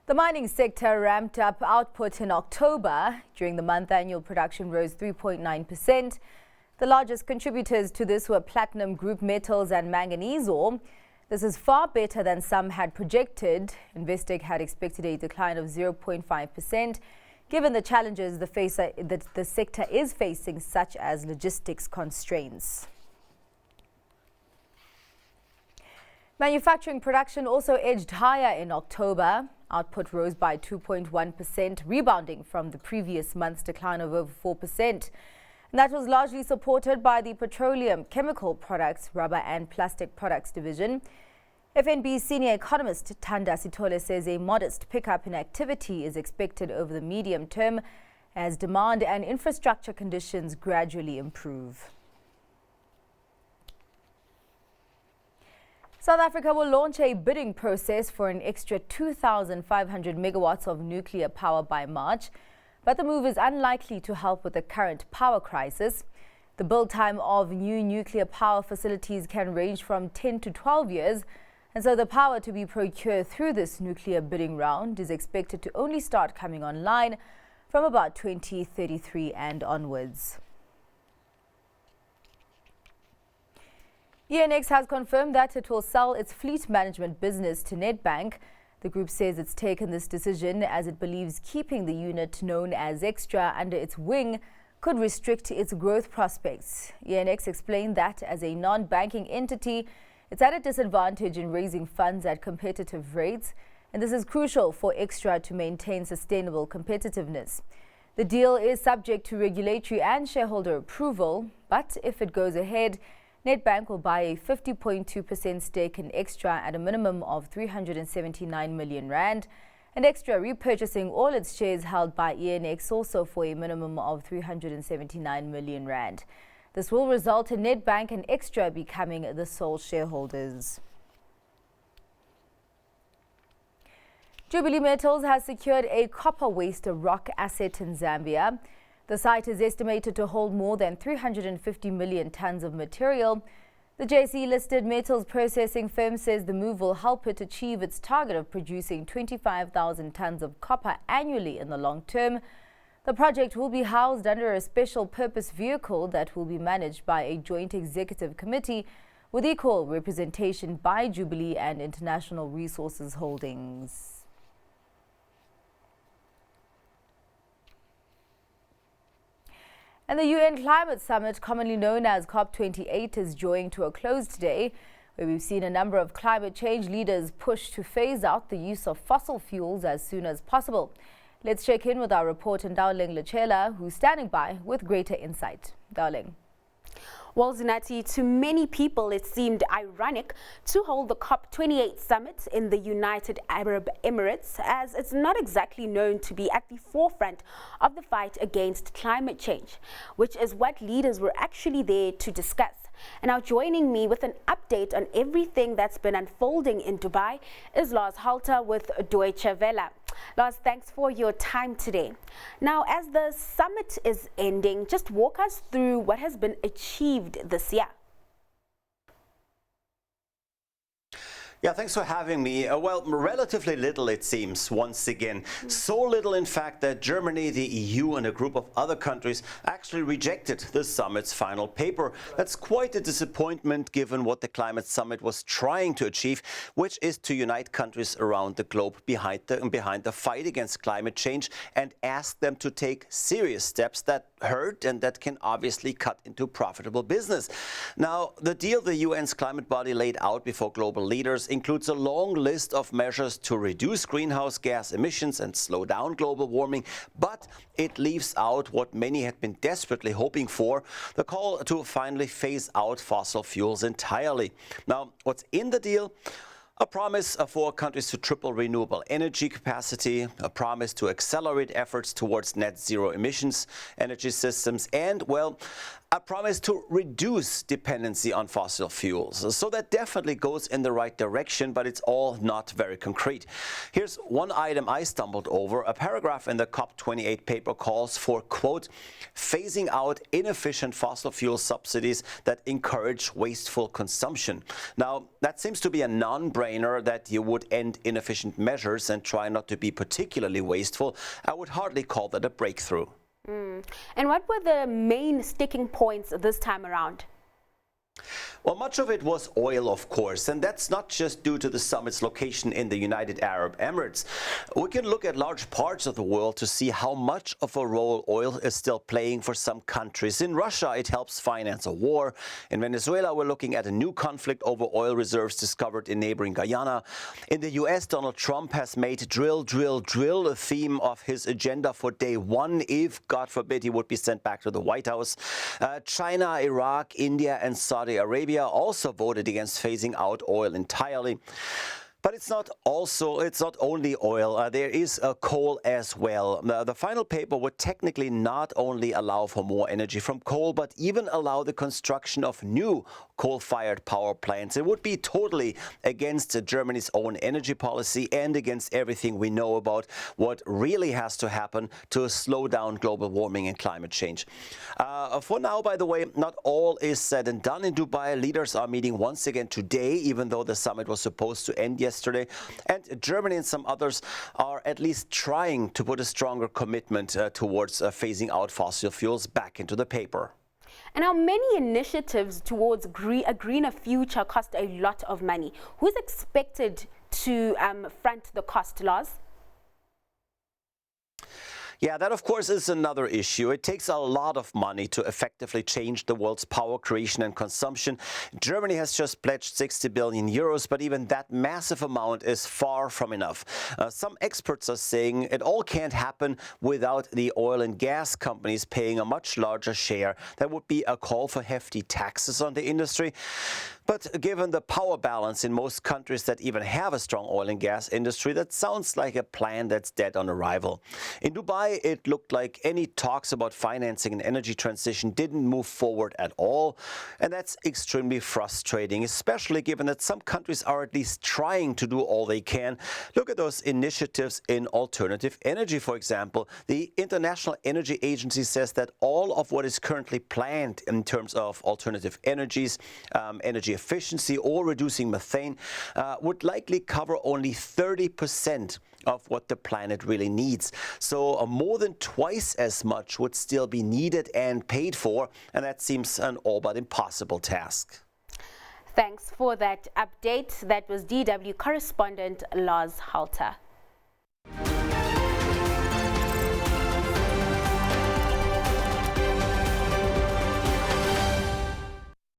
The mining sector ramped up output in October. During the month, annual production rose 3.9%. The largest contributors to this were platinum group metals and manganese ore. This is far better than some had projected. Investec had expected a decline of 0.5%, given the challenges the sector is facing, such as logistics constraints. Manufacturing production also edged higher in October. Output rose by 2.1%, rebounding from the previous month's decline of over 4%. And that was largely supported by the petroleum, chemical products, rubber and plastic products division. FNB senior economist Thanda Sithole says a modest pickup in activity is expected over the medium term as demand and infrastructure conditions gradually improve. South Africa will launch a bidding process for an extra 2,500 megawatts of nuclear power by March, but the move is unlikely to help with the current power crisis. The build time of new nuclear power facilities can range from 10 to 12 years, and so the power to be procured through this nuclear bidding round is expected to only start coming online from about 2033 and onwards. ENX has confirmed that it will sell its fleet management business to Nedbank. The group says it's taken this decision as it believes keeping the unit known as Extra under its wing could restrict its growth prospects. ENX explained that as a non-banking entity, it's at a disadvantage in raising funds at competitive rates, and this is crucial for Extra to maintain sustainable competitiveness. The deal is subject to regulatory and shareholder approval, but if it goes ahead, Nedbank will buy a 50.2% stake in Extra at a minimum of 379 million rand, and Extra repurchasing all its shares held by ENX also for a minimum of 379 million rand. This will result in Nedbank and Extra becoming the sole shareholders. Jubilee Metals has secured a copper waste rock asset in Zambia. The site is estimated to hold more than 350 million tons of material. The JSE-listed metals processing firm says the move will help it achieve its target of producing 25,000 tons of copper annually in the long term. The project will be housed under a special purpose vehicle that will be managed by a joint executive committee with equal representation by Jubilee and International Resources Holdings. And the UN Climate Summit, commonly known as COP28, is drawing to a close today, where we've seen a number of climate change leaders push to phase out the use of fossil fuels as soon as possible. Let's check in with our reporter, Dowling Lachela, who's standing by with greater insight. Dowling. Well, Zinati, to many people it seemed ironic to hold the COP28 summit in the United Arab Emirates, as it's not exactly known to be at the forefront of the fight against climate change, which is what leaders were actually there to discuss. And now joining me with an update on everything that's been unfolding in Dubai is Lars Halter with Deutsche Welle. Lars, thanks for your time today. Now, as the summit is ending, just walk us through what has been achieved this year. Yeah, thanks for having me. Well, relatively little, it seems, once again. So little, in fact, that Germany, the EU and a group of other countries actually rejected the summit's final paper. That's quite a disappointment given what the climate summit was trying to achieve, which is to unite countries around the globe behind the fight against climate change and ask them to take serious steps that hurt and that can obviously cut into profitable business. Now, the deal the UN's climate body laid out before global leaders includes a long list of measures to reduce greenhouse gas emissions and slow down global warming, but it leaves out what many had been desperately hoping for, the call to finally phase out fossil fuels entirely. Now, what's in the deal? A promise for countries to triple renewable energy capacity, a promise to accelerate efforts towards net zero emissions energy systems, and, well, a promise to reduce dependency on fossil fuels. So that definitely goes in the right direction, but it's all not very concrete. Here's one item I stumbled over. A paragraph in the COP28 paper calls for, quote, phasing out inefficient fossil fuel subsidies that encourage wasteful consumption. Now, that seems to be a non-brainer that you would end inefficient measures and try not to be particularly wasteful. I would hardly call that a breakthrough. And what were the main sticking points this time around? Well, much of it was oil, of course, and that's not just due to the summit's location in the United Arab Emirates. We can look at large parts of the world to see how much of a role oil is still playing for some countries. In Russia, it helps finance a war. In Venezuela, we're looking at a new conflict over oil reserves discovered in neighboring Guyana. In the US, Donald Trump has made drill, drill, drill a theme of his agenda for day one, if, God forbid, he would be sent back to the White House. China, Iraq, India, and Saudi Arabia also voted against phasing out oil entirely. But it's not only oil. There is coal as well. The final paper would technically not only allow for more energy from coal, but even allow the construction of new coal-fired power plants. It would be totally against Germany's own energy policy and against everything we know about what really has to happen to slow down global warming and climate change. For now, by the way, not all is said and done in Dubai. Leaders are meeting once again today, even though the summit was supposed to end yesterday. And Germany and some others are at least trying to put a stronger commitment towards phasing out fossil fuels back into the paper. And how many initiatives towards a greener future cost a lot of money? Who's expected to front the cost, Lars? Yeah, that of course is another issue. It takes a lot of money to effectively change the world's power creation and consumption. Germany has just pledged 60 billion euros, but even that massive amount is far from enough. Some experts are saying it all can't happen without the oil and gas companies paying a much larger share. That would be a call for hefty taxes on the industry. But given the power balance in most countries that even have a strong oil and gas industry, that sounds like a plan that's dead on arrival. In Dubai, it looked like any talks about financing an energy transition didn't move forward at all. And that's extremely frustrating, especially given that some countries are at least trying to do all they can. Look at those initiatives in alternative energy, for example. The International Energy Agency says that all of what is currently planned in terms of alternative energies, energy efficiency or reducing methane would likely cover only 30% of what the planet really needs. So more than twice as much would still be needed and paid for, and that seems an all but impossible task. Thanks for that update. That was DW correspondent Lars Halter.